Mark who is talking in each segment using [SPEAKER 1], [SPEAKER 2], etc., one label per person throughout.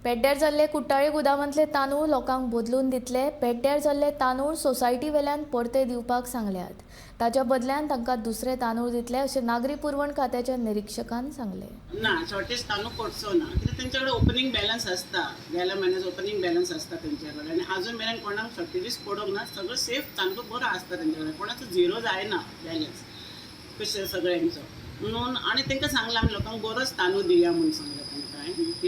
[SPEAKER 1] पेड्ड्यार जाल्ले कुट्टाळे गुदामांतले तांदूळ लोकांक बदलून दितले. पेड्ड्यार जाल्ले तांदूळ सोसायटी वेल्यान परते दिवपाक सांगल्यात. ताच्या बदल्यान तांकां दुसरे तांदूळ दितले अशें नागरी पुरवण खात्याच्या निरीक्षकान सांगलें.
[SPEAKER 2] ना शॉर्टेज तांदूळ पडचो ना कित्याक तेंचे कडेन ओपनिंग बॅलन्स आसता. गेल्या म्हयन्याचो ओपनिंग बॅलन्स आसता तेंचे कडेन आनी आजून मेरेन कोणाक शॉर्टेजीस पडोंक ना. सगळो सेफ तांदूळ बरो आसता तेंचे कडेन. कोणाचो झिरो जायना बॅलन्स कशें सगळ्यांचो म्हणून. आनी तांकां सांगलां आमी लोकांक बरोच तांदूळ दिया म्हणून सांगलें तांकां.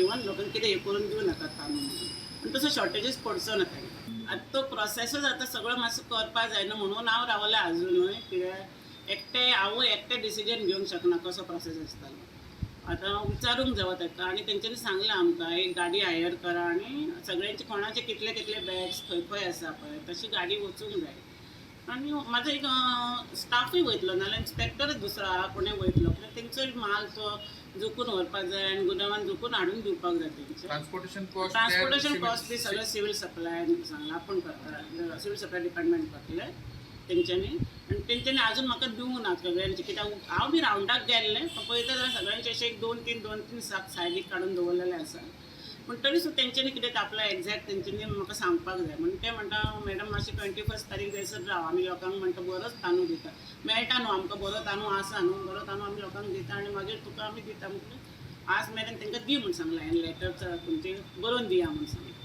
[SPEAKER 2] इवन लोकांक कितें हे करून दिवं नाका तांदूळ म्हणून. आनी तसो शॉर्टेजीस पडचो ना तांकां. आतां तो प्रोसेसच आतां सगळो मातसो करपाक जायना म्हणून हांव रावलें आजुनूय. कित्याक हांव एकटें डिसिजन घेवंक शकना कसो प्रोसेस आसतालो. आतां विचारूंक जावो ताका आनी तेंच्यांनी सांगलां आमकां एक गाडी हायर करा आनी सगळ्यांचे कोणाचे कितले कितले बॅग्स खंय खंय आसा पळय तशी गाडी वचूंक जाय. आनी म्हाजो एक स्टाफूय वयतलो नाल्यार इन्स्पेक्टरच दुसरो कोणें वयतलो कित्याक तेंचो माल तो जुकून व्हरपाक जाय आनी गुदामान जुकून हाडून दिवपाक जाय तेंचे. ट्रान्सपोर्टेशन कॉस्ट बी सगळें सिवील सप्लायान सांगलां आपूण करता. सिवील सप्लाय डिपार्टमेंट करतले तेंच्यांनी. आनी तेंच्यांनी आजून म्हाका दिवंक ना सगळ्यांचे कित्याक हांव बी रावंडाक गेल्लें पळयता जाल्यार सगळ्यांचे अशे एक दोन तीन साक सायडीक काडून दवरलेले आसा. पूण तरी सुद्दां तेंच्यांनी कितें आपलो एक्झॅक्ट तेंच्यांनी म्हाका सांगपाक जाय. म्हणून ते म्हणटा मॅडम मातशी 21 तारीख जायसर राव आमी लोकांक म्हणटा बरोच तांदूळ दिता. मेळटा न्हू आमकां बरो तांदूळ आसा न्हू. बरो तांदूळ आमी लोकांक दिता आनी मागीर तुका आमी दिता. म्हणजे आज मेरेन तांकां दी म्हूण सांगलां हांवें लेटर तुमचे बरोवन दिया म्हूण सांगलें.